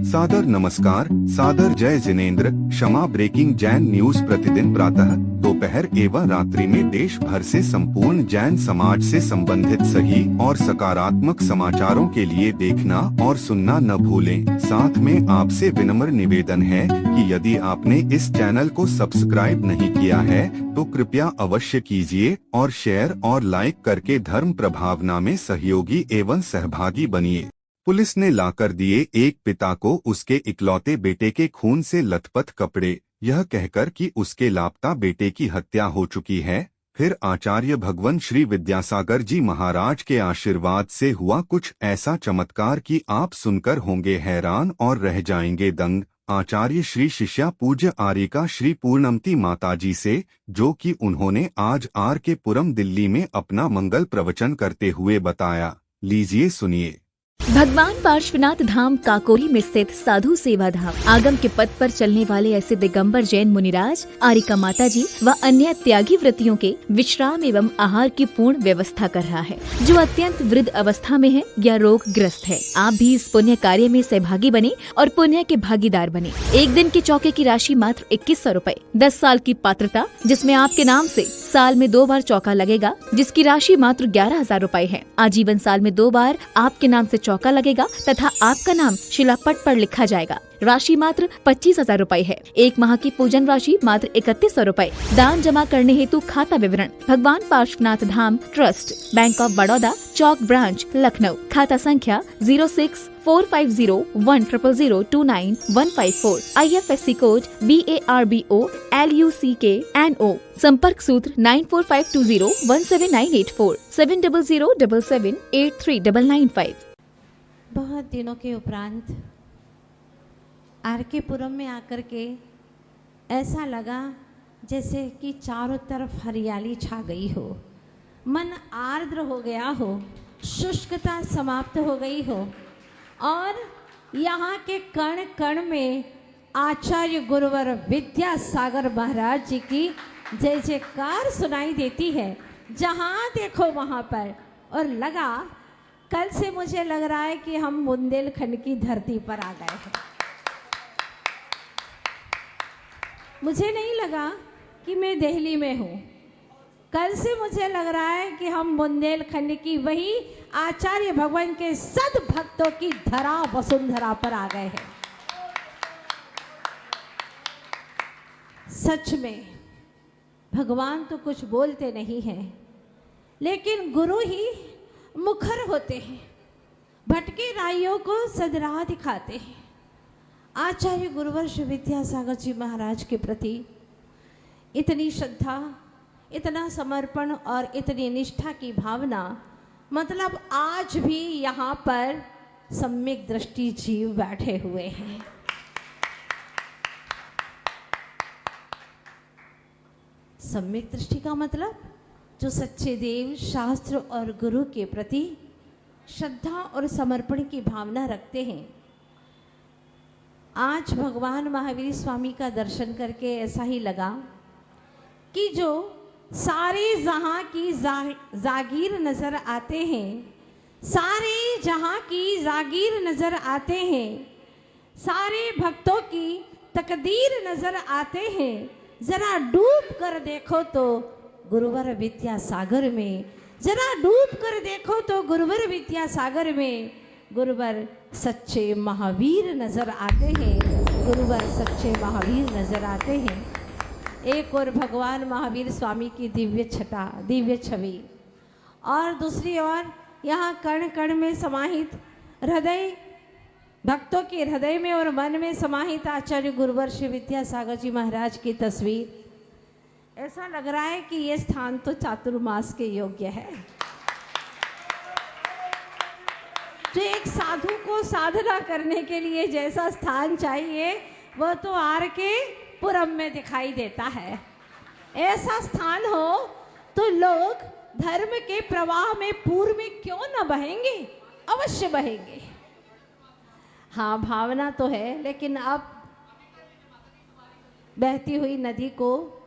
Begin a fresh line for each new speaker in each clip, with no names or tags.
सादर नमस्कार, सादर जय जिनेंद्र। क्षमा ब्रेकिंग जैन न्यूज प्रतिदिन प्रातः, दोपहर एवं रात्रि में देश भर से संपूर्ण जैन समाज से संबंधित सही और सकारात्मक समाचारों के लिए देखना और सुनना न भूलें। साथ में आपसे विनम्र निवेदन है कि यदि आपने इस चैनल को सब्सक्राइब नहीं किया है तो कृपया अवश्य कीजिए और शेयर और लाइक करके धर्म प्रभावना में सहयोगी एवं सहभागी बनिए। पुलिस ने लाकर दिए एक पिता को उसके इकलौते बेटे के खून से लथपथ कपड़े, यह कहकर कि उसके लापता बेटे की हत्या हो चुकी है। फिर आचार्य भगवान श्री विद्यासागर जी महाराज के आशीर्वाद से हुआ कुछ ऐसा चमत्कार कि आप सुनकर होंगे हैरान और रह जाएंगे दंग। आचार्य श्री शिष्या पूज्य आर्यिका श्री पूर्णमती माताजी से, जो कि उन्होंने आज आर के पुरम दिल्ली में अपना मंगल प्रवचन करते हुए बताया। लीजिए सुनिए।
भगवान पार्श्वनाथ धाम काकोरी में स्थित साधु सेवा धाम आगम के पथ पर चलने वाले ऐसे दिगंबर जैन मुनिराज, आर्यिका माता जी व अन्य त्यागी व्रतियों के विश्राम एवं आहार की पूर्ण व्यवस्था कर रहा है, जो अत्यंत वृद्ध अवस्था में है या रोग ग्रस्त है। आप भी इस पुण्य कार्य में सहभागी बने और पुण्य के भागीदार बने। एक दिन के चौके की राशि मात्र 2100 रूपए। 10 साल की पात्रता, जिसमें आपके नाम से साल में 2 बार चौका लगेगा, जिसकी राशि मात्र 11,000 रूपए है। आजीवन साल में 2 बार आपके नाम से चौका लगेगा तथा आपका नाम शिलापट पर लिखा जाएगा। राशि मात्र 25,000 रूपए है। 1 माह की पूजन राशि मात्र 3100 रूपए। दान जमा करने हेतु खाता विवरण भगवान Parshvanath Dham trust, bank of Baroda, Chowk branch, Lucknow. खाता संख्या 06450100295154। IFSC code BARBO LUCKNO। संपर्क सूत्र 9452017984 7007783995।
बहुत दिनों के उपरांत आर.के. पुरम में आकर के ऐसा लगा जैसे कि चारों तरफ हरियाली छा गई हो, मन आर्द्र हो गया हो, शुष्कता समाप्त हो गई हो और यहाँ के कण कण में आचार्य गुरुवर विद्यासागर महाराज जी की जय जयकार सुनाई देती है। जहाँ देखो वहाँ पर, और लगा कल से मुझे लग रहा है कि हम बुंदेलखंड की धरती पर आ गए हैं। मुझे नहीं लगा कि मैं दिल्ली में हूँ। कल से मुझे लग रहा है कि हम बुंदेलखंड की वही आचार्य भगवान के सद भक्तों की धरा वसुंधरा पर आ गए हैं। सच में भगवान तो कुछ बोलते नहीं हैं, लेकिन गुरु ही मुखर होते हैं, भटके राइयों को सदराह दिखाते हैं। आचार्य गुरुवर श्री विद्यासागर जी महाराज के प्रति इतनी श्रद्धा, इतना समर्पण और इतनी निष्ठा की भावना, मतलब आज भी यहाँ पर सम्यक दृष्टि जीव बैठे हुए हैं। सम्यक दृष्टि का मतलब जो सच्चे देव, शास्त्र और गुरु के प्रति श्रद्धा और समर्पण की भावना रखते हैं। आज भगवान महावीर स्वामी का दर्शन करके ऐसा ही लगा कि जो सारे जहाँ की जागीर नज़र आते हैं, सारे जहाँ की जागीर नज़र आते हैं, सारे भक्तों की तकदीर नज़र आते हैं। जरा डूब कर देखो तो गुरुवर विद्यासागर में, जरा डूब कर देखो तो गुरुवर विद्यासागर में गुरुवर सच्चे महावीर नजर आते हैं। गुरुवर सच्चे महावीर नजर आते हैं। एक और भगवान महावीर स्वामी की दिव्य छटा, दिव्य छवि, और दूसरी ओर यहाँ कण कण में समाहित हृदय, भक्तों के हृदय में और मन में समाहित आचार्य गुरुवर श्री विद्यासागर जी महाराज की तस्वीर। ऐसा लग रहा है कि ये स्थान तो चातुर्मास के योग्य है। जो एक साधु को साधना करने के लिए जैसा स्थान चाहिए वह तो आर के पुरम में दिखाई देता है। ऐसा स्थान हो तो लोग धर्म के प्रवाह में पूर्व में क्यों न बहेंगे, अवश्य बहेंगे। हाँ, भावना तो है, लेकिन अब बहती हुई नदी को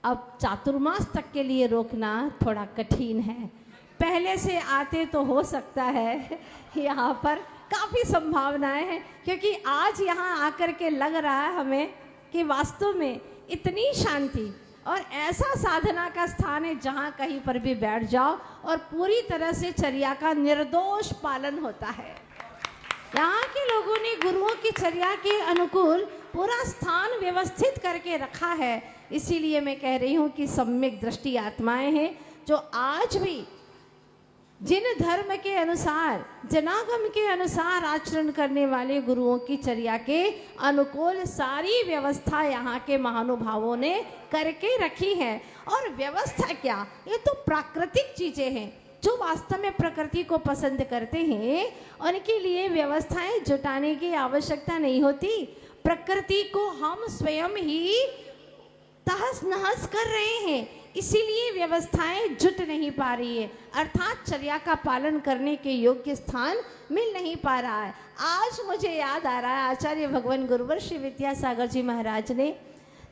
अब चातुर्मास तक के लिए रोकना थोड़ा कठिन है। पहले से आते तो हो सकता है यहाँ पर काफ़ी संभावनाएं हैं, क्योंकि आज यहाँ आकर के लग रहा है हमें कि वास्तव में इतनी शांति और ऐसा साधना का स्थान है जहाँ कहीं पर भी बैठ जाओ और पूरी तरह से चर्या का निर्दोष पालन होता है। यहाँ के लोगों ने गुरुओं की चर्या के अनुकूल पूरा स्थान व्यवस्थित करके रखा है। इसीलिए मैं कह रही हूँ कि सम्यक दृष्टि आत्माएं हैं जो आज भी जिन धर्म के अनुसार, जनागम के अनुसार आचरण करने वाले गुरुओं की चर्या के अनुकूल सारी व्यवस्था यहाँ के महानुभावों ने करके रखी है। और व्यवस्था क्या, ये तो प्राकृतिक चीजें हैं। जो वास्तव में प्रकृति को पसंद करते हैं उनके लिए व्यवस्थाएं जुटाने की आवश्यकता नहीं होती। प्रकृति को हम स्वयं ही तहस नहस कर रहे हैं, इसीलिए व्यवस्थाएं जुट नहीं पा रही है, अर्थात चर्या का पालन करने के योग्य स्थान मिल नहीं पा रहा है। आज मुझे याद आ रहा है आचार्य भगवान गुरुवर श्री विद्यासागर जी महाराज ने,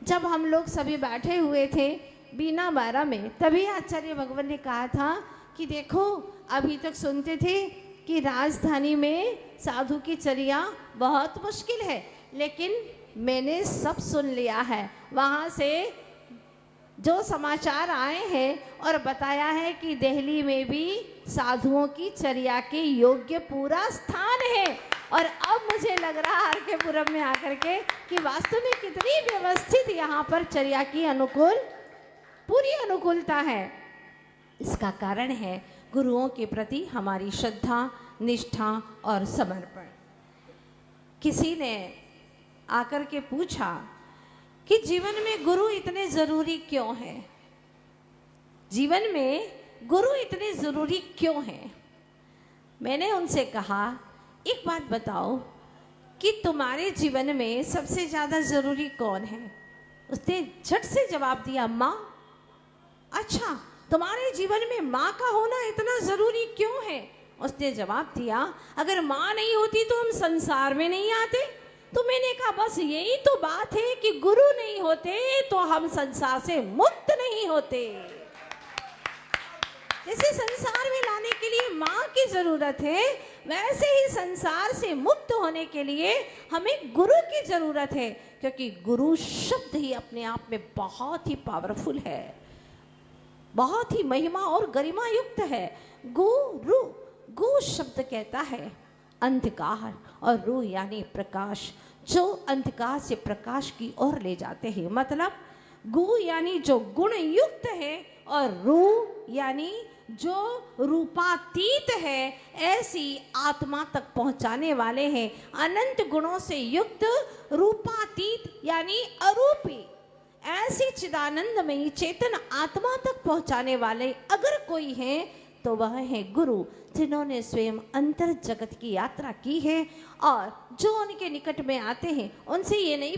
जब हम लोग सभी बैठे हुए थे बीना 12 में, तभी आचार्य भगवान ने कहा था कि देखो, अभी तक सुनते थे कि राजधानी में साधु की चर्या बहुत मुश्किल है, लेकिन मैंने सब सुन लिया है। वहाँ से जो समाचार आए हैं और बताया है कि दिल्ली में भी साधुओं की चर्या के योग्य पूरा स्थान है। और अब मुझे लग रहा है आर.के.पुरम में आकर के कि वास्तव में कितनी व्यवस्थित यहाँ पर चर्या की अनुकूल पूरी अनुकूलता है। इसका कारण है गुरुओं के प्रति हमारी श्रद्धा, निष्ठा और समर्पण। किसी ने आकर के पूछा कि जीवन में गुरु इतने जरूरी क्यों हैं? जीवन में गुरु इतने जरूरी क्यों हैं? मैंने उनसे कहा, एक बात बताओ कि तुम्हारे जीवन में सबसे ज्यादा जरूरी कौन है? उसने झट से जवाब दिया, माँ। अच्छा, तुम्हारे जीवन में माँ का होना इतना जरूरी क्यों है? उसने जवाब दिया, अगर माँ नहीं होती तो हम संसार में नहीं आते। तो मैंने कहा, बस यही तो बात है कि गुरु नहीं होते तो हम संसार से मुक्त नहीं होते। जैसे संसार में लाने के लिए माँ की जरूरत है, वैसे ही संसार से मुक्त होने के लिए हमें गुरु की जरूरत है, क्योंकि गुरु शब्द ही अपने आप में बहुत ही पावरफुल है, बहुत ही महिमा और गरिमा युक्त है। गुरु, गु शब्द कहता है अंधकार और रू यानी प्रकाश, जो अंधकार से प्रकाश की ओर ले जाते हैं। मतलब गु यानी जो गुण युक्त है और रू यानी जो रूपातीत है, ऐसी आत्मा तक पहुंचाने वाले हैं। अनंत गुणों से युक्त रूपातीत यानी अरूपी, ऐसी चिदानंदमयी चेतन आत्मा तक पहुंचाने वाले अगर कोई है तो वह है गुरु, जिन्होंने स्वयं अंतर जगत की यात्रा की है और जो उनके निकट में आते हैं उनसे ये नहीं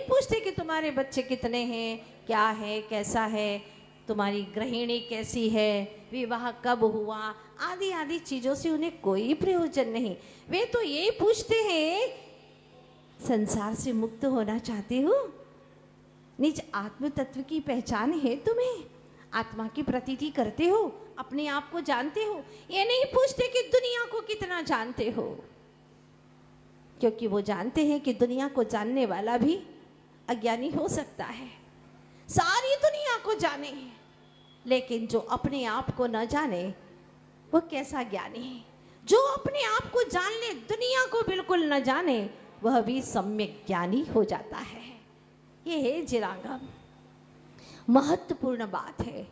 पूछते कि तुम्हारे बच्चे कितने हैं, क्या है, कैसा है, तुम्हारी गृहिणी कैसी है, विवाह कब हुआ, आदि आदि चीजों से उन्हें कोई प्रयोजन नहीं। वे तो यही पूछते हैं, संसार से मुक्त होना चाहते हो? निज आत्म तत्व की पहचान है तुम्हें? आत्मा की प्रतीति करते हो? अपने आप को जानते हो? ये नहीं पूछते कि दुनिया को कितना जानते हो, क्योंकि वो जानते हैं कि दुनिया को जानने वाला भी अज्ञानी हो सकता है। सारी दुनिया को जाने, लेकिन जो अपने आप को न जाने वो कैसा ज्ञानी है? जो अपने आप को जान ले, दुनिया को बिल्कुल न जाने, वह भी सम्यक ज्ञानी हो जाता है। ये है जिरागम। महत्वपूर्ण बात है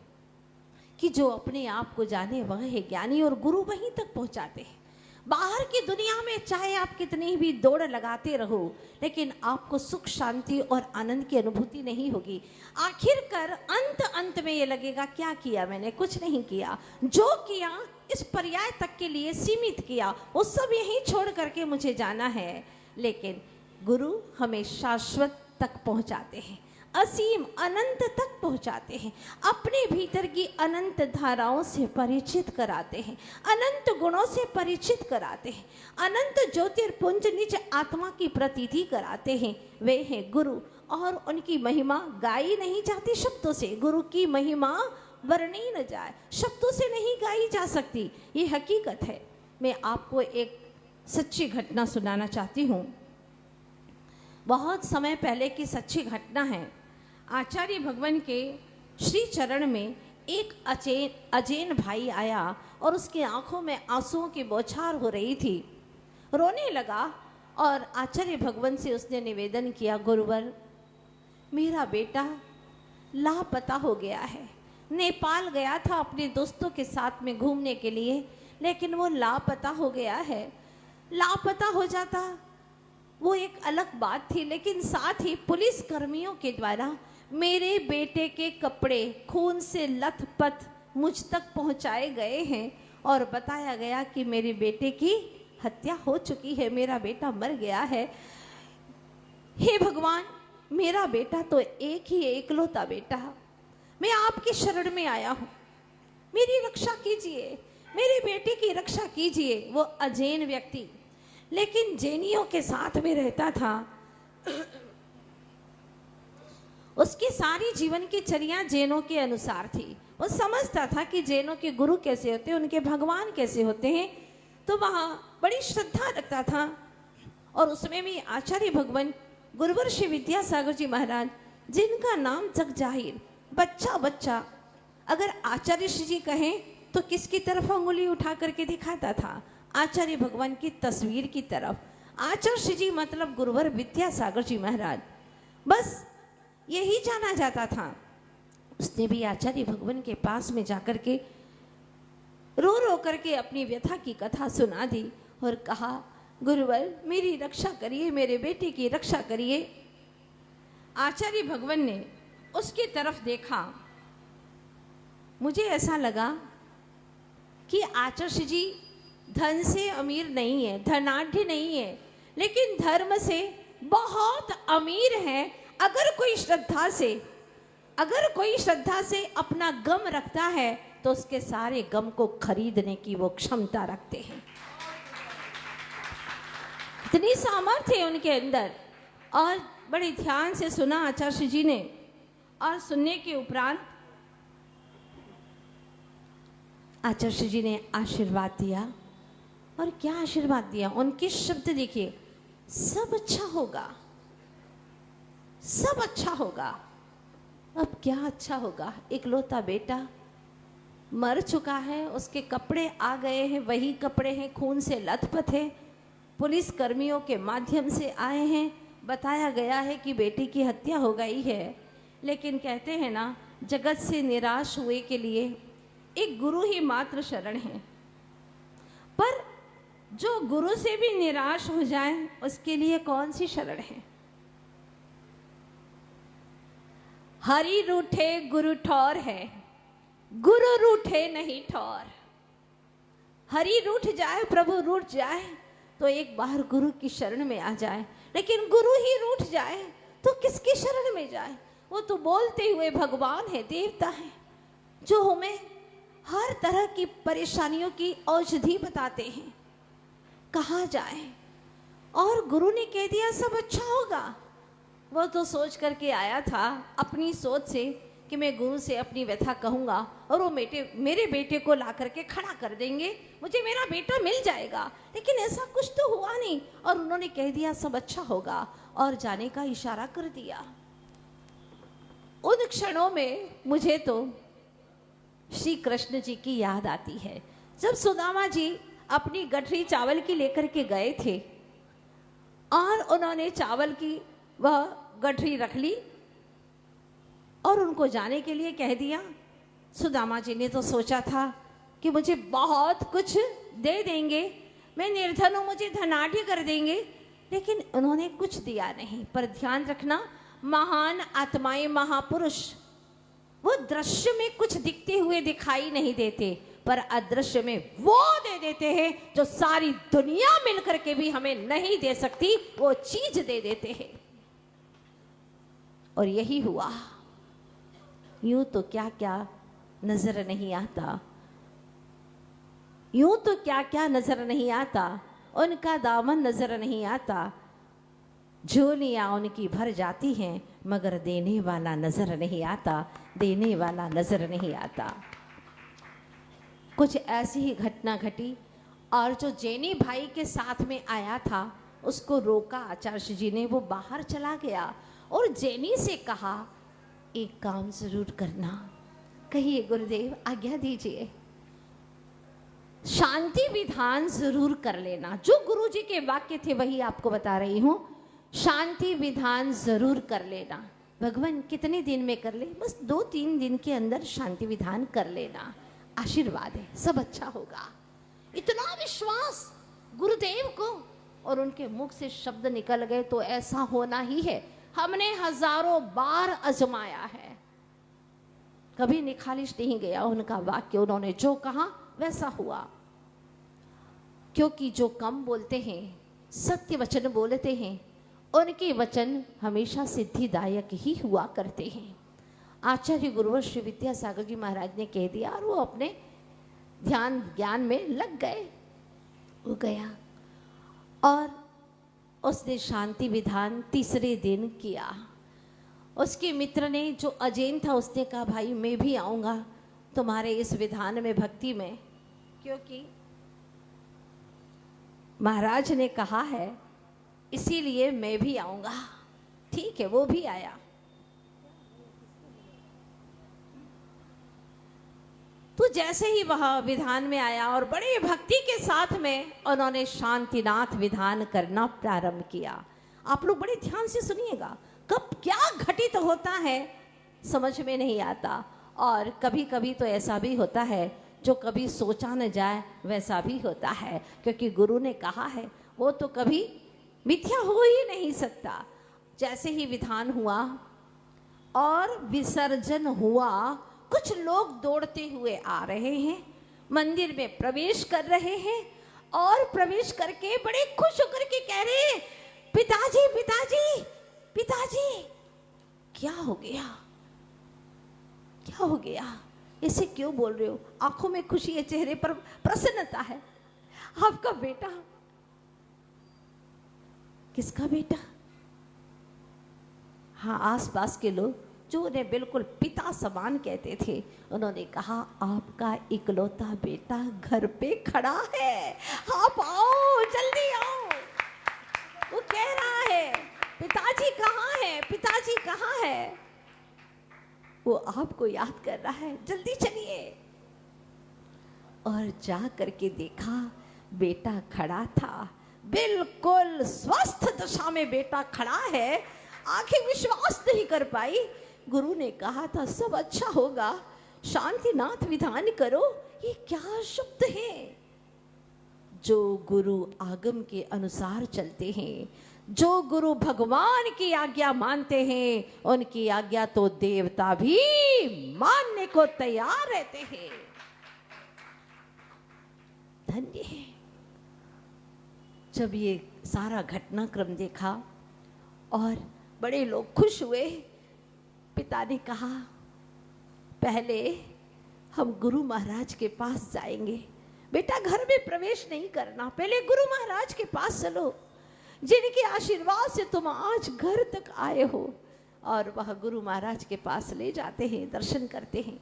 कि जो अपने आप को जाने वह है ज्ञानी, और गुरु वहीं तक पहुंचाते हैं। बाहर की दुनिया में चाहे आप कितनी भी दौड़ लगाते रहो, लेकिन आपको सुख, शांति और आनंद की अनुभूति नहीं होगी। आखिरकार अंत में ये लगेगा, क्या किया मैंने? कुछ नहीं किया। जो किया इस पर्याय तक के लिए सीमित किया, वो सब यहीं छोड़ करके मुझे जाना है। लेकिन गुरु हमें शाश्वत तक पहुंचाते हैं, असीम अनंत तक पहुंचाते हैं, अपने भीतर की अनंत धाराओं से परिचित कराते हैं, अनंत गुणों से परिचित कराते हैं, अनंत ज्योतिर्पुंज निज आत्मा की प्रतीति कराते हैं। वे हैं गुरु, और उनकी महिमा गाई नहीं जाती शब्दों से। गुरु की महिमा वर्णी न जाए, शब्दों से नहीं गाई जा सकती, ये हकीकत है। मैं आपको एक सच्ची घटना सुनाना चाहती हूँ। बहुत समय पहले की सच्ची घटना है। आचार्य भगवान के श्री चरण में एक अजैन भाई आया और उसकी आंखों में आंसुओं की बौछार हो रही थी। रोने लगा और आचार्य भगवान से उसने निवेदन किया, गुरुवर, मेरा बेटा लापता हो गया है। नेपाल गया था अपने दोस्तों के साथ में घूमने के लिए, लेकिन वो लापता हो गया है। लापता हो जाता वो एक अलग बात थी, लेकिन साथ ही पुलिस कर्मियों के द्वारा मेरे बेटे के कपड़े खून से लथपथ मुझ तक पहुंचाए गए हैं और बताया गया कि मेरे बेटे की हत्या हो चुकी है, मेरा बेटा मर गया है। हे भगवान, मेरा बेटा तो एक ही एकलौता बेटा, मैं आपकी शरण में आया हूँ, मेरी रक्षा कीजिए, मेरे बेटे की रक्षा कीजिए। वो अजैन व्यक्ति लेकिन जैनियों के साथ में रहता था। उसकी सारी जीवन की चर्या जैनों के अनुसार थी। वो समझता था कि जैनों के गुरु कैसे होते हैं, उनके भगवान कैसे होते हैं, तो वहाँ बड़ी श्रद्धा रखता था। और उसमें भी आचार्य भगवान गुरुवर श्री विद्यासागर जी महाराज, जिनका नाम जग जाहिर, बच्चा बच्चा अगर आचार्य श्री जी कहें तो किसकी तरफ अंगुली उठा करके दिखाता था? आचार्य भगवान की तस्वीर की तरफ। आचार्य श्री जी मतलब गुरुवर विद्यासागर जी महाराज, बस यही जाना जाता था। उसने भी आचार्य भगवान के पास में जाकर के रो रो करके अपनी व्यथा की कथा सुना दी और कहा, गुरुवर मेरी रक्षा करिए, मेरे बेटे की रक्षा करिए। आचार्य भगवान ने उसकी तरफ देखा। मुझे ऐसा लगा कि आचार्य जी धन से अमीर नहीं है, धनाढ़ नहीं है, लेकिन धर्म से बहुत अमीर है। अगर कोई श्रद्धा से अपना गम रखता है तो उसके सारे गम को खरीदने की वो क्षमता रखते हैं। इतनी सामर्थ्य है उनके अंदर। और बड़े ध्यान से सुना आचार्य जी ने, और सुनने के उपरांत आचार्य जी ने आशीर्वाद दिया। और क्या आशीर्वाद दिया? उनके शब्द देखिए, सब अच्छा होगा, सब अच्छा होगा। अब क्या अच्छा होगा? इकलौता बेटा मर चुका है, उसके कपड़े आ गए हैं, वही कपड़े हैं, खून से लथपथ है, पुलिस कर्मियों के माध्यम से आए हैं, बताया गया है कि बेटी की हत्या हो गई है। लेकिन कहते हैं ना, जगत से निराश हुए के लिए एक गुरु ही मात्र शरण है। पर जो गुरु से भी निराश हो जाए उसके लिए कौन सी शरण है? हरि रूठे गुरु ठौर है, गुरु रूठे नहीं ठौर। हरि रूठ जाए, प्रभु रूठ जाए तो एक बार गुरु की शरण में आ जाए, लेकिन गुरु ही रूठ जाए तो किसकी शरण में जाए? वो तो बोलते हुए भगवान है, देवता है, जो हमें हर तरह की परेशानियों की औषधि बताते हैं। कहाँ जाए? और गुरु ने कह दिया सब अच्छा होगा। वो तो सोच करके आया था अपनी सोच से कि मैं गुरु से अपनी व्यथा कहूँगा और वो मेरे बेटे को ला करके खड़ा कर देंगे, मुझे मेरा बेटा मिल जाएगा। लेकिन ऐसा कुछ तो हुआ नहीं, और उन्होंने कह दिया सब अच्छा होगा और जाने का इशारा कर दिया। उन क्षणों में मुझे तो श्री कृष्ण जी की याद आती है, जब सुदामा जी अपनी गठरी चावल की लेकर के गए थे और उन्होंने चावल की वह गठरी रख ली और उनको जाने के लिए कह दिया। सुदामा जी ने तो सोचा था कि मुझे बहुत कुछ दे देंगे, मैं निर्धन हूँ, मुझे धनाढ़ कर देंगे, लेकिन उन्होंने कुछ दिया नहीं। पर ध्यान रखना, महान आत्माएं, महापुरुष वो दृश्य में कुछ दिखते हुए दिखाई नहीं देते, पर अदृश्य में वो दे देते हैं जो सारी दुनिया मिलकर के भी हमें नहीं दे सकती, वो चीज दे देते हैं। और यही हुआ। यूं तो क्या क्या नजर नहीं आता, यूं तो क्या क्या नजर नहीं आता, उनका दामन नजर नहीं आता, झोलियां उनकी भर जाती हैं, मगर देने वाला नजर नहीं आता, देने वाला नजर नहीं आता। कुछ ऐसी ही घटना घटी और जो जेनी भाई के साथ में आया था उसको रोका आचार्य जी ने, वो बाहर चला गया और जेनी से कहा एक काम जरूर करना। कहिए गुरुदेव, आज्ञा दीजिए। शांति विधान जरूर कर लेना। जो गुरु जी के वाक्य थे वही आपको बता रही हूं। शांति विधान जरूर कर लेना। भगवान कितने दिन में कर ले? बस 2-3 दिन के अंदर शांति विधान कर लेना, आशीर्वाद है, सब अच्छा होगा। इतना विश्वास गुरुदेव को, और उनके मुख से शब्द निकल गए तो ऐसा होना ही है। हमने हजारों बार आजमाया है, कभी निखालिश नहीं गया उनका वाक्य। उन्होंने जो कहा वैसा हुआ। क्योंकि जो कम बोलते हैं, सत्य वचन बोलते हैं, उनके वचन हमेशा सिद्धिदायक ही हुआ करते हैं। आचार्य गुरुवर श्री विद्यासागर जी महाराज ने कह दिया और वो अपने ध्यान ज्ञान में लग गए। वो गया और उसने शांति विधान तीसरे दिन किया। उसके मित्र ने, जो अजैन था, उसने कहा भाई मैं भी आऊँगा तुम्हारे इस विधान में, भक्ति में, क्योंकि महाराज ने कहा है इसीलिए मैं भी आऊँगा। ठीक है, वो भी आया। तो जैसे ही वह विधान में आया और बड़े भक्ति के साथ में उन्होंने शांतिनाथ विधान करना प्रारंभ किया। आप लोग बड़े ध्यान से सुनिएगा, कब क्या घटित होता है समझ में नहीं आता। और कभी कभी तो ऐसा भी होता है जो कभी सोचा न जाए वैसा भी होता है, क्योंकि गुरु ने कहा है वो तो कभी मिथ्या हो ही नहीं सकता। जैसे ही विधान हुआ और विसर्जन हुआ, कुछ लोग दौड़ते हुए आ रहे हैं, मंदिर में प्रवेश कर रहे हैं और प्रवेश करके बड़े खुश होकर के कह रहे हैं पिताजी पिताजी पिताजी। क्या हो गया, क्या हो गया, इसे क्यों बोल रहे हो? आंखों में खुशी है, चेहरे पर प्रसन्नता है। आपका बेटा। किसका बेटा? हाँ, आसपास के लोग जो उन्हें बिल्कुल पिता समान कहते थे, उन्होंने कहा आपका इकलौता बेटा घर पे खड़ा है, आप आओ, जल्दी आओ। वो कह रहा है पिताजी कहाँ है, पिताजी कहाँ है? वो आपको याद कर रहा है, जल्दी चलिए। और जा करके देखा बेटा खड़ा था, बिल्कुल स्वस्थ दशा में बेटा खड़ा है। आंखें विश्वास नहीं कर पाई। गुरु ने कहा था सब अच्छा होगा, शांतिनाथ विधान करो। ये क्या शब्द है? जो गुरु आगम के अनुसार चलते हैं, जो गुरु भगवान की आज्ञा मानते हैं, उनकी आज्ञा तो देवता भी मानने को तैयार रहते हैं। धन्य है। जब ये सारा घटनाक्रम देखा और बड़े लोग खुश हुए, पिता ने कहा पहले हम गुरु महाराज के पास जाएंगे। बेटा घर में प्रवेश नहीं करना, पहले गुरु महाराज के पास चलो, जिनके आशीर्वाद से तुम आज घर तक आए हो। और वह गुरु महाराज के पास ले जाते हैं, दर्शन करते हैं।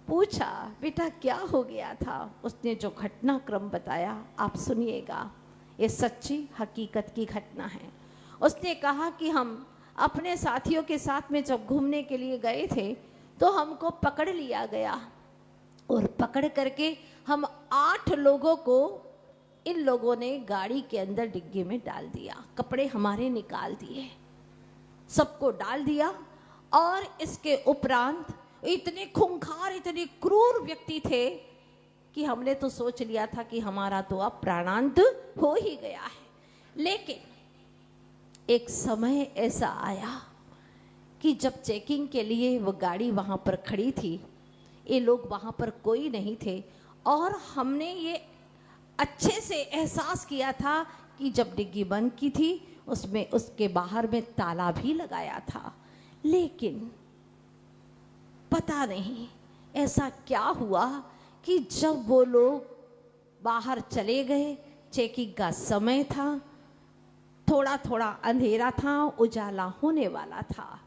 पूछा बेटा क्या हो गया था? उसने जो घटनाक्रम बताया आप सुनिएगा, ये सच्ची हकीकत की घटना है। उसने कहा कि हम अपने साथियों के साथ में जब घूमने के लिए गए थे तो हमको पकड़ लिया गया और पकड़ करके हम 8 लोगों को इन लोगों ने गाड़ी के अंदर डिग्गी में डाल दिया, कपड़े हमारे निकाल दिए, सबको डाल दिया। और इसके उपरांत इतने खूंखार, इतने क्रूर व्यक्ति थे कि हमने तो सोच लिया था कि हमारा तो अब प्राणांत हो ही गया है। लेकिन एक समय ऐसा आया कि जब चेकिंग के लिए वो गाड़ी वहाँ पर खड़ी थी, ये लोग वहाँ पर कोई नहीं थे और हमने ये अच्छे से एहसास किया था कि जब डिग्गी बंद की थी उसमें उसके बाहर में ताला भी लगाया था। लेकिन पता नहीं ऐसा क्या हुआ कि जब वो लोग बाहर चले गए, चेकिंग का समय था, थोड़ा थोड़ा अंधेरा था, उजाला होने वाला था।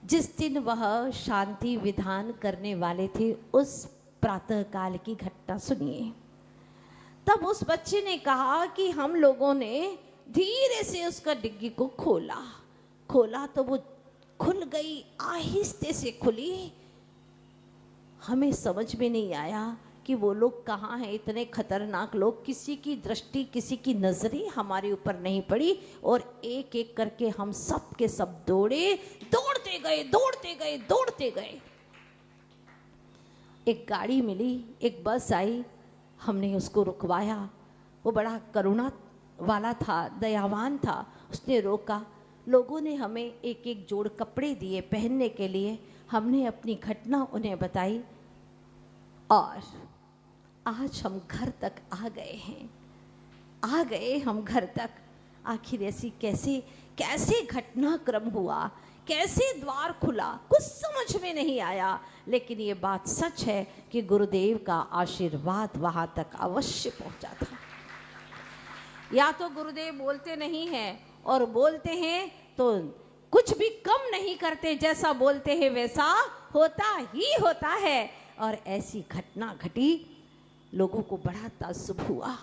जिस दिन वह शांति विधान करने वाले थे उस प्रातःकाल की घटना सुनिए। तब उस बच्चे ने कहा कि हम लोगों ने धीरे से उसका डिग्गी को खोला तो वो खुल गई, आहिस्ते से खुली। हमें समझ में नहीं आया कि वो लोग कहाँ हैं, इतने खतरनाक लोग। किसी की दृष्टि, किसी की नजरें हमारे ऊपर नहीं पड़ी और एक एक करके हम सब के सब दौड़ते गए। एक गाड़ी मिली, एक बस आई, हमने उसको रुकवाया। वो बड़ा करुणा वाला था, दयावान था। उसने रोका। लोगों ने हमें एक एक जोड़ कपड़े दिए पहनने के लिए। हमने अपनी घटना उन्हें बताई और आज हम घर तक आ गए हैं। आ गए हम घर तक। आखिर ऐसी कैसे घटनाक्रम हुआ, कैसे द्वार खुला, कुछ समझ में नहीं आया। लेकिन ये बात सच है कि गुरुदेव का आशीर्वाद वहां तक अवश्य पहुंचा था। या तो गुरुदेव बोलते नहीं हैं और बोलते हैं तो कुछ भी कम नहीं करते, जैसा बोलते हैं वैसा होता ही होता है। और ऐसी घटना घटी, लोगों को बड़ा ताज्जुब हुआ।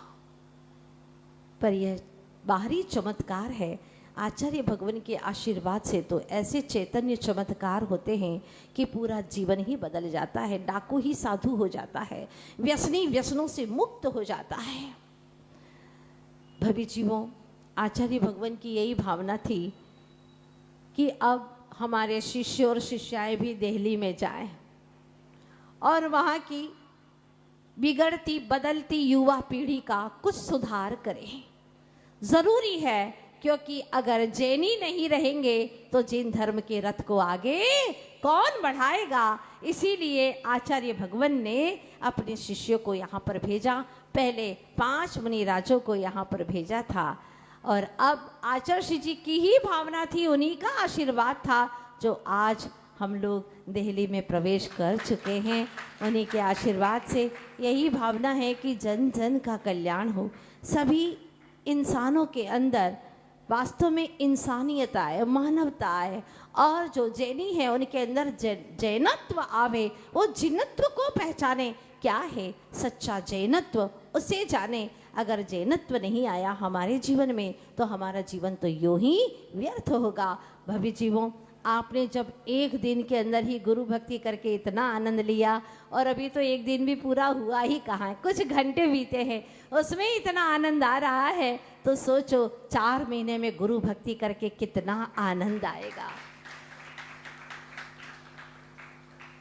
पर यह बाहरी चमत्कार है। आचार्य भगवान के आशीर्वाद से तो ऐसे चैतन्य चमत्कार होते हैं कि पूरा जीवन ही बदल जाता है। डाकू ही साधु हो जाता है, व्यसनी व्यसनों से मुक्त हो जाता है। भवी जीवों, आचार्य भगवान की यही भावना थी कि अब हमारे शिष्य और शिष्याएं भी दिल्ली में जाएं और वहाँ की बिगड़ती बदलती युवा पीढ़ी का कुछ सुधार करें। जरूरी है, क्योंकि अगर जैनी नहीं रहेंगे तो जैन धर्म के रथ को आगे कौन बढ़ाएगा। इसीलिए आचार्य भगवान ने अपने शिष्यों को यहाँ पर भेजा। पहले 5 मुनिराजों को यहाँ पर भेजा था और अब आचार्य जी की ही भावना थी, उन्हीं का आशीर्वाद था जो आज हम लोग दिल्ली में प्रवेश कर चुके हैं। उन्हीं के आशीर्वाद से यही भावना है कि जन जन का कल्याण हो। सभी इंसानों के अंदर वास्तव में इंसानियत आए, मानवता आए और जो जैनी है उनके अंदर जैनत्व आवे, वो जिनत्व को पहचाने। क्या है सच्चा जैनत्व, उसे जाने। अगर जैनत्व नहीं आया हमारे जीवन में तो हमारा जीवन तो यूं ही व्यर्थ होगा। भवी जीवों, आपने जब एक दिन के अंदर ही गुरु भक्ति करके इतना आनंद लिया, और अभी तो एक दिन भी पूरा हुआ ही कहाँ है, कुछ घंटे बीते हैं, उसमें इतना आनंद आ रहा है, तो सोचो 4 महीने में गुरु भक्ति करके कितना आनंद आएगा।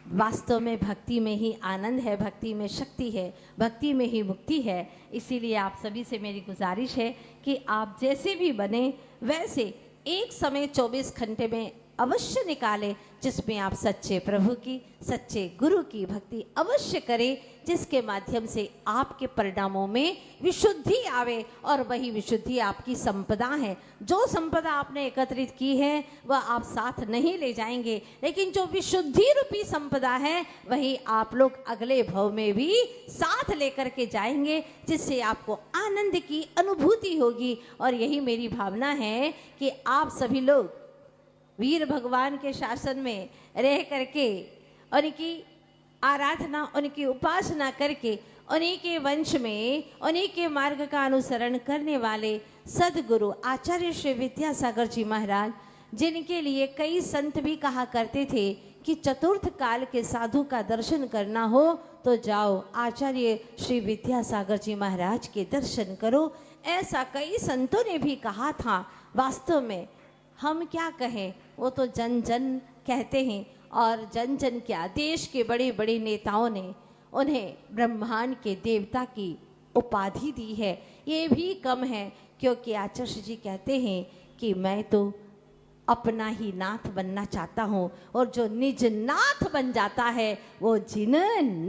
वास्तव में भक्ति में ही आनंद है, भक्ति में शक्ति है, भक्ति में ही मुक्ति है। इसीलिए आप सभी से मेरी गुजारिश है कि आप जैसे भी बने वैसे एक समय 24 घंटे में अवश्य निकालें, जिसमें आप सच्चे प्रभु की, सच्चे गुरु की भक्ति अवश्य करें, जिसके माध्यम से आपके परिणामों में विशुद्धि आवे और वही विशुद्धि आपकी संपदा है। जो संपदा आपने एकत्रित की है वह आप साथ नहीं ले जाएंगे, लेकिन जो विशुद्धि रूपी संपदा है वही आप लोग अगले भव में भी साथ लेकर के जाएंगे, जिससे आपको आनंद की अनुभूति होगी। और यही मेरी भावना है कि आप सभी लोग वीर भगवान के शासन में रह करके उनकी आराधना, उनकी उपासना करके, उन्हीं के वंश में, उन्हीं के मार्ग का अनुसरण करने वाले सदगुरु आचार्य श्री विद्यासागर जी महाराज, जिनके लिए कई संत भी कहा करते थे कि चतुर्थ काल के साधु का दर्शन करना हो तो जाओ आचार्य श्री विद्यासागर जी महाराज के दर्शन करो। ऐसा कई संतों ने भी कहा था। वास्तव में हम क्या कहें, वो तो जन जन कहते हैं, और जन जन क्या, देश के बड़े बड़े नेताओं ने उन्हें ब्रह्मांड के देवता की उपाधि दी है। ये भी कम है, क्योंकि आचार्य जी कहते हैं कि मैं तो अपना ही नाथ बनना चाहता हूँ, और जो निज नाथ बन जाता है वो जिन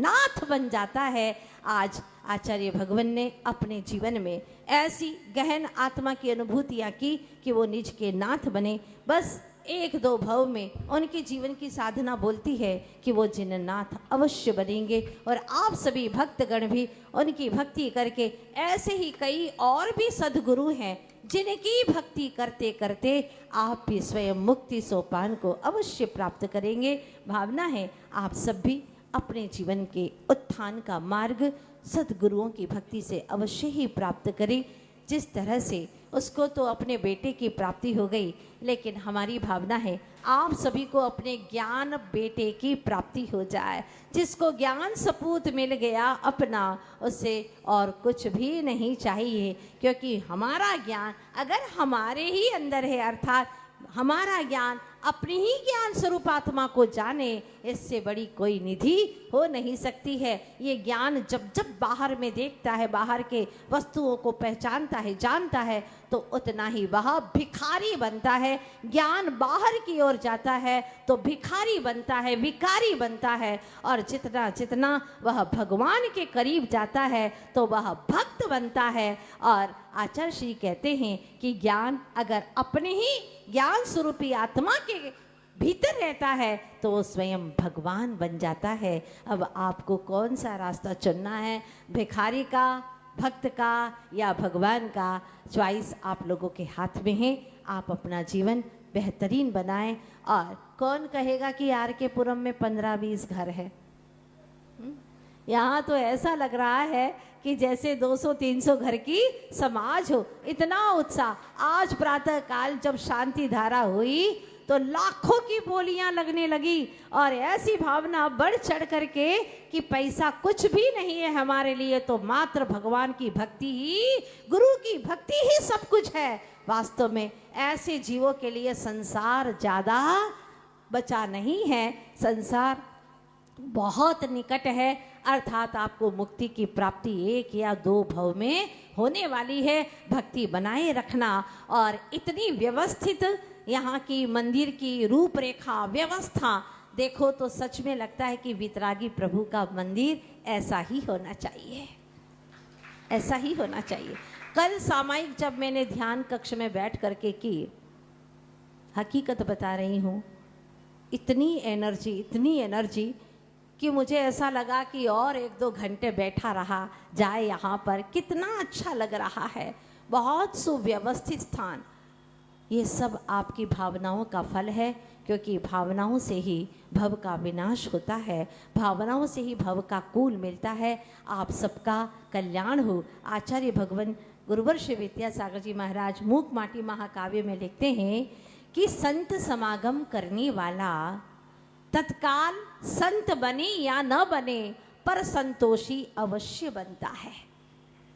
नाथ बन जाता है। आज आचार्य भगवान ने अपने जीवन में ऐसी गहन आत्मा की अनुभूतियाँ की कि वो निज के नाथ बने। बस 1-2 भव में उनके जीवन की साधना बोलती है कि वो जिननाथ अवश्य बनेंगे। और आप सभी भक्तगण भी उनकी भक्ति करके, ऐसे ही कई और भी सदगुरु हैं जिनकी भक्ति करते करते आप भी स्वयं मुक्ति सोपान को अवश्य प्राप्त करेंगे। भावना है आप सब भी अपने जीवन के उत्थान का मार्ग सद्गुरुओं की भक्ति से अवश्य ही प्राप्त करे। जिस तरह से उसको तो अपने बेटे की प्राप्ति हो गई, लेकिन हमारी भावना है आप सभी को अपने ज्ञान बेटे की प्राप्ति हो जाए। जिसको ज्ञान सपूत मिल गया अपना, उससे और कुछ भी नहीं चाहिए, क्योंकि हमारा ज्ञान अगर हमारे ही अंदर है, अर्थात हमारा ज्ञान अपनी ही ज्ञान स्वरूप आत्मा को जाने, इससे बड़ी कोई निधि हो नहीं सकती है। ये ज्ञान जब जब बाहर में देखता है, बाहर के वस्तुओं को पहचानता है, जानता है, तो उतना ही वह भिखारी बनता है। ज्ञान बाहर की ओर जाता है तो भिखारी बनता है, विकारी बनता है, और जितना जितना वह भगवान के करीब जाता है तो वह भक्त बनता है। और आचार्य श्री कहते हैं कि ज्ञान अगर अपने ही ज्ञान स्वरूपी आत्मा के भीतर रहता है तो वो स्वयं भगवान बन जाता है। अब आपको कौन सा रास्ता चुनना है, भिखारी का, भक्त का या भगवान का, चॉइस आप लोगों के हाथ में है। आप अपना जीवन बेहतरीन बनाएं। और कौन कहेगा कि आर के पुरम में 15-20 घर है? यहाँ तो ऐसा लग रहा है कि जैसे 200-300 घर की समाज हो, इतना उत्साह। आज प्रातः काल जब शांति धारा हुई तो लाखों की बोलियां लगने लगी, और ऐसी भावना बढ़ चढ़ करके कि पैसा कुछ भी नहीं है हमारे लिए, तो मात्र भगवान की भक्ति ही, गुरु की भक्ति ही सब कुछ है। वास्तव में ऐसे जीवों के लिए संसार ज़्यादा बचा नहीं है, संसार बहुत निकट है। अर्थात आपको मुक्ति की प्राप्ति 1 या 2 भव में होने वाली है। भक्ति बनाए रखना। और इतनी व्यवस्थित यहाँ की मंदिर की रूपरेखा व्यवस्था देखो तो सच में लगता है कि वितरागी प्रभु का मंदिर ऐसा ही होना चाहिए, ऐसा ही होना चाहिए। कल सामायिक जब मैंने ध्यान कक्ष में बैठ करके की, हकीकत बता रही हूँ, इतनी एनर्जी कि मुझे ऐसा लगा कि और 1-2 घंटे बैठा रहा जाए यहाँ पर। कितना अच्छा लग रहा है, बहुत सुव्यवस्थित स्थान। ये सब आपकी भावनाओं का फल है, क्योंकि भावनाओं से ही भव का विनाश होता है, भावनाओं से ही भव का कूल मिलता है। आप सबका कल्याण हो। आचार्य भगवान गुरुवर श्री विद्यासागर जी महाराज मूक माटी महाकाव्य में लिखते हैं कि संत समागम करने वाला तत्काल संत बने या न बने, पर संतोषी अवश्य बनता है,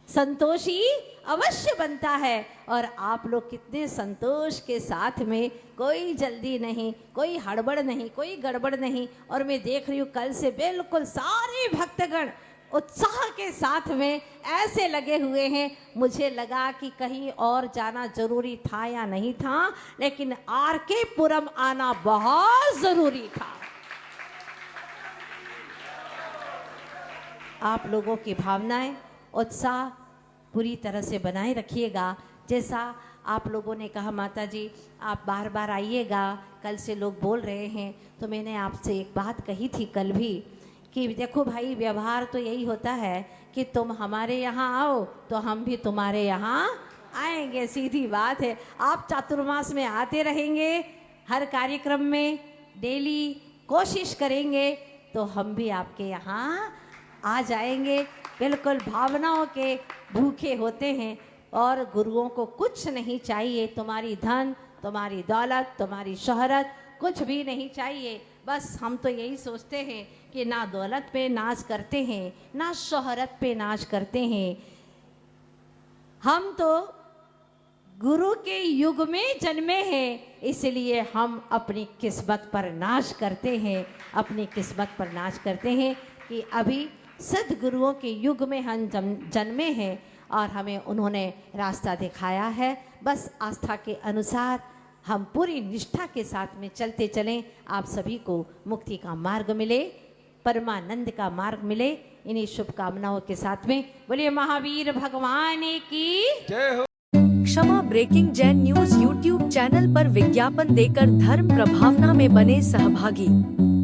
संतोषी अवश्य बनता है। और आप लोग कितने संतोष के साथ में, कोई जल्दी नहीं, कोई हड़बड़ नहीं, कोई गड़बड़ नहीं। और मैं देख रही हूँ कल से बिल्कुल सारे भक्तगण उत्साह के साथ में ऐसे लगे हुए हैं। मुझे लगा कि कहीं और जाना जरूरी था या नहीं था, लेकिन आर के पुरम आना बहुत जरूरी था। आप लोगों की भावनाएं, उत्साह पूरी तरह से बनाए रखिएगा। जैसा आप लोगों ने कहा माता जी आप बार बार आइएगा, कल से लोग बोल रहे हैं, तो मैंने आपसे एक बात कही थी कल भी कि देखो भाई, व्यवहार तो यही होता है कि तुम हमारे यहाँ आओ तो हम भी तुम्हारे यहाँ आएंगे, सीधी बात है। आप चातुर्मास में आते रहेंगे, हर कार्यक्रम में डेली कोशिश करेंगे तो हम भी आपके यहाँ आ जाएंगे। बिल्कुल भावनाओं के भूखे होते हैं, और गुरुओं को कुछ नहीं चाहिए, तुम्हारी धन, तुम्हारी दौलत, तुम्हारी शोहरत कुछ भी नहीं चाहिए। बस हम तो यही सोचते हैं कि ना दौलत पे नाज करते हैं, ना शोहरत पे नाज करते हैं। हम तो गुरु के युग में जन्मे हैं, इसलिए हम अपनी किस्मत पर नाज करते हैं, अपनी किस्मत पर नाज करते हैं कि अभी सद्गुरुओं के युग में हम जन्मे हैं और हमें उन्होंने रास्ता दिखाया है। बस आस्था के अनुसार हम पूरी निष्ठा के साथ में चलते चलें। आप सभी को मुक्ति का मार्ग मिले, परमानंद का मार्ग मिले। इन्हीं शुभकामनाओं के साथ में बोलिए महावीर भगवान की
जय हो।
Kshama breaking Jain news YouTube channel पर विज्ञापन देकर धर्म प्रभावना में बने सहभागी।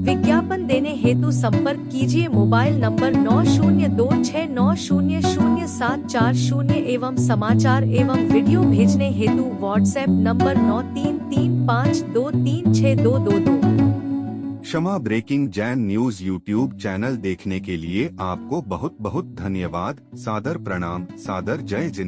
विज्ञापन देने हेतु संपर्क कीजिए मोबाइल नंबर 9026900740 एवं समाचार एवं वीडियो भेजने हेतु WhatsApp number 9335236222।
Kshama breaking Jain news YouTube channel देखने के लिए आपको बहुत बहुत धन्यवाद। सादर प्रणाम। सादर जय जिनेंद्र।